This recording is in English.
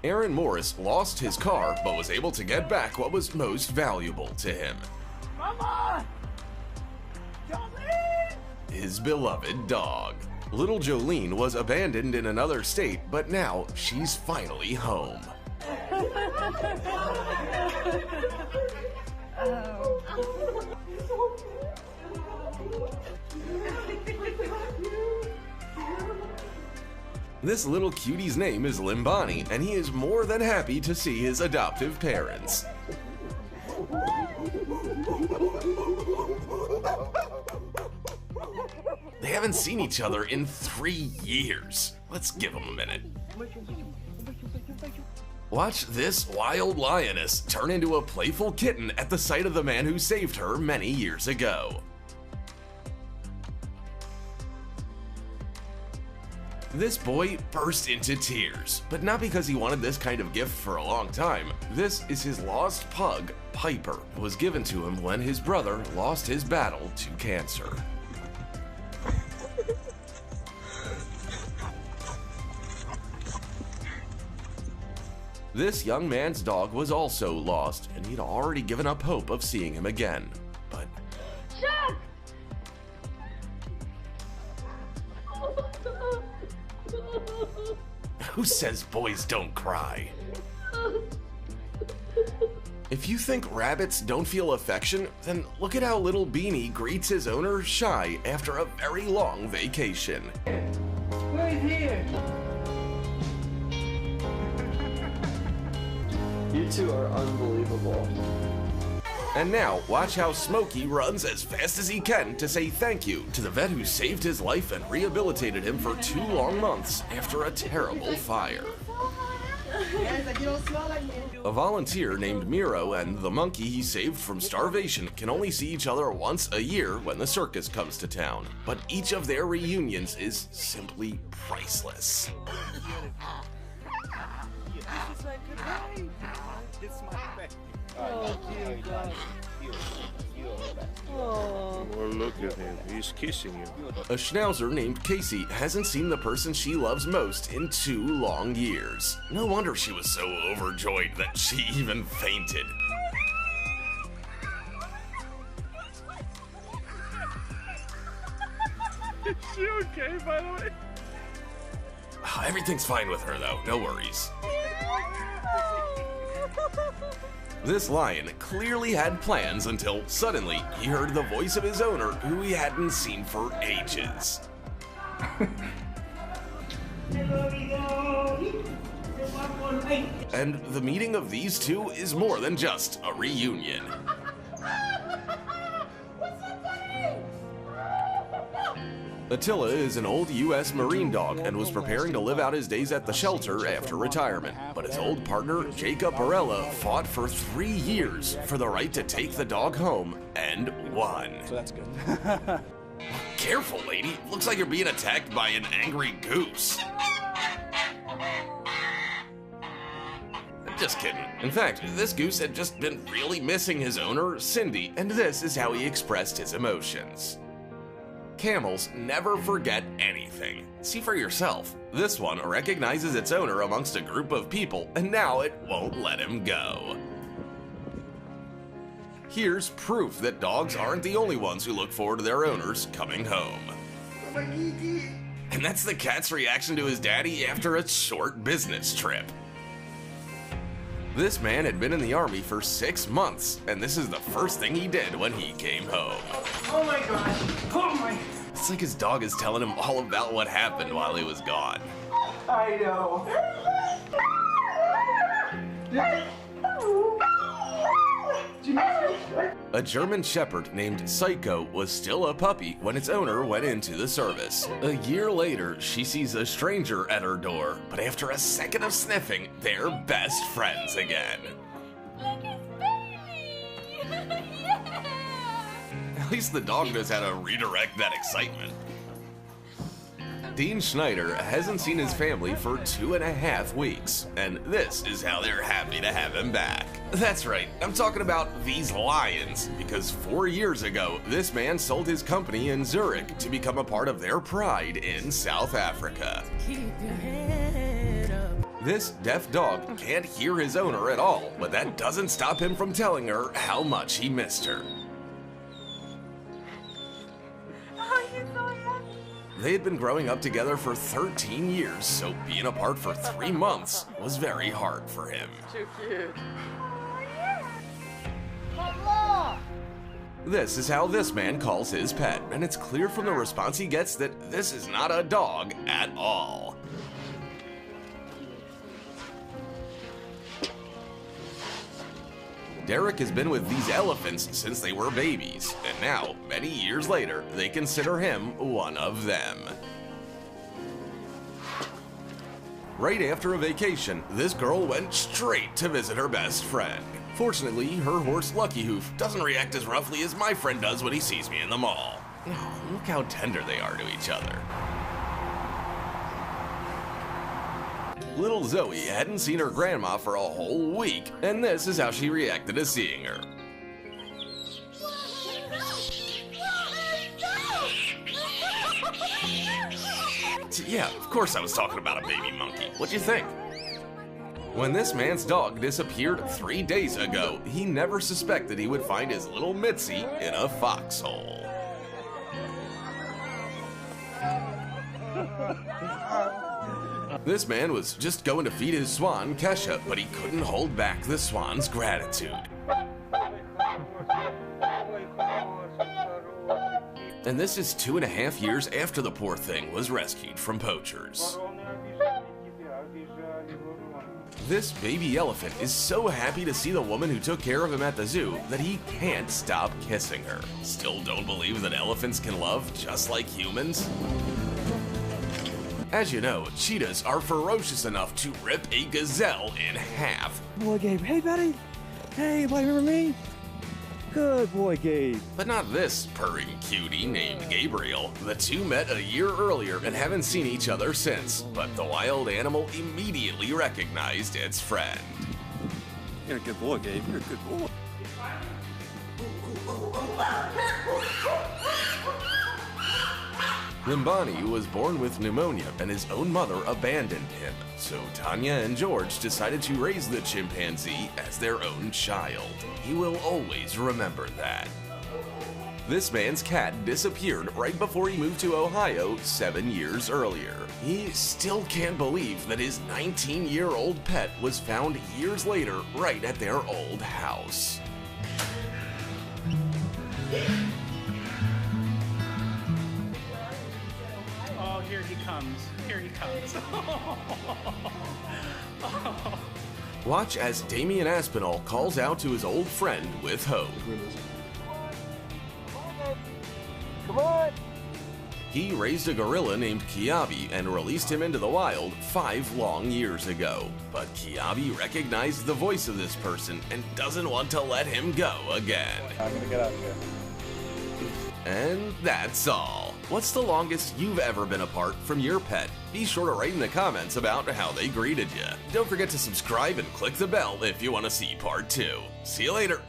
Aaron Morris lost his car, but was able to get back what was most valuable to him. Mama! Jolene! His beloved dog. Little Jolene was abandoned in another state, but now she's finally home. This little cutie's name is Limbani, and he is more than happy to see his adoptive parents. They haven't seen each other in 3 years. Let's give them a minute. Watch this wild lioness turn into a playful kitten at the sight of the man who saved her many years ago. This boy burst into tears, but not because he wanted this kind of gift for a long time. This is his lost pug, Piper. It was given to him when his brother lost his battle to cancer. This young man's dog was also lost, and he'd already given up hope of seeing him again. But Chuck! who says boys don't cry? If you think rabbits don't feel affection, then look at how little Beanie greets his owner Shy after a very long vacation. Who's here? You two are unbelievable. And now, watch how Smokey runs as fast as he can to say thank you to the vet who saved his life and rehabilitated him for 2 long months after a terrible fire. A volunteer named Miro and the monkey he saved from starvation can only see each other once a year when the circus comes to town, but each of their reunions is simply priceless. Oh, look at him. He's kissing you. A schnauzer named Casey hasn't seen the person she loves most in 2 long years. No wonder she was so overjoyed that she even fainted. Is she okay, by the way? Everything's fine with her though, no worries. This lion clearly had plans until suddenly he heard the voice of his owner who he hadn't seen for ages. And the meeting of these two is more than just a reunion. Attila is an old U.S. Marine dog and was preparing to live out his days at the shelter after retirement. But his old partner, Jacob Barella, fought for 3 years for the right to take the dog home and won. So that's good. Careful, lady. Looks like you're being attacked by an angry goose. Just kidding. In fact, this goose had just been really missing his owner, Cindy, and this is how he expressed his emotions. Camels never forget anything. See for yourself. This one recognizes its owner amongst a group of people, and now it won't let him go. Here's proof that dogs aren't the only ones who look forward to their owners coming home. And that's the cat's reaction to his daddy after a short business trip. This man had been in the army for 6 months, and this is the first thing he did when he came home. Oh my god! Oh my... It's like his dog is telling him all about what happened while he was gone. I know. A German Shepherd named Psycho was still a puppy when its owner went into the service. A year later, she sees a stranger at her door, but after a second of sniffing, they're best friends again. Look, it's baby! Yeah! At least the dog knows how to redirect that excitement. Dean Schneider hasn't seen his family for 2.5 weeks, and this is how they're happy to have him back. That's right, I'm talking about these lions, because 4 years ago, this man sold his company in Zurich to become a part of their pride in South Africa. Keep your head up. This deaf dog can't hear his owner at all, but that doesn't stop him from telling her how much he missed her. Oh, he's so happy. They had been growing up together for 13 years, so being apart for 3 months was very hard for him. Too cute. Oh, yeah. This is how this man calls his pet, and it's clear from the response he gets that this is not a dog at all. Derek has been with these elephants since they were babies, and now, many years later, they consider him one of them. Right after a vacation, this girl went straight to visit her best friend. Fortunately, her horse Lucky Hoof doesn't react as roughly as my friend does when he sees me in the mall. Oh, look how tender they are to each other. Little Zoe hadn't seen her grandma for a whole week, and this is how she reacted to seeing her. Yeah, of course I was talking about a baby monkey. What'd you think? When this man's dog disappeared 3 days ago, he never suspected he would find his little Mitzi in a foxhole. This man was just going to feed his swan, Kesha, but he couldn't hold back the swan's gratitude. And this is 2.5 years after the poor thing was rescued from poachers. This baby elephant is so happy to see the woman who took care of him at the zoo that he can't stop kissing her. Still don't believe that elephants can love just like humans? As you know, cheetahs are ferocious enough to rip a gazelle in half. Boy, Gabe. Hey, buddy. Hey, buddy, remember me? Good boy, Gabe. But not this purring cutie named Gabriel. The two met a year earlier and haven't seen each other since, but the wild animal immediately recognized its friend. You're a good boy, Gabe. You're a good boy. Limbani was born with pneumonia and his own mother abandoned him, so Tanya and George decided to raise the chimpanzee as their own child. He will always remember that. This man's cat disappeared right before he moved to Ohio 7 years earlier. He still can't believe that his 19-year-old pet was found years later right at their old house. Oh, here he comes. Here he comes. Watch as Damian Aspinall calls out to his old friend with hope. Come on! He raised a gorilla named Kiabi and released him into the wild 5 long years ago. But Kiabi recognized the voice of this person and doesn't want to let him go again. I'm gonna get out of here. And that's all. What's the longest you've ever been apart from your pet? Be sure to write in the comments about how they greeted you. Don't forget to subscribe and click the bell if you want to see part 2. See you later.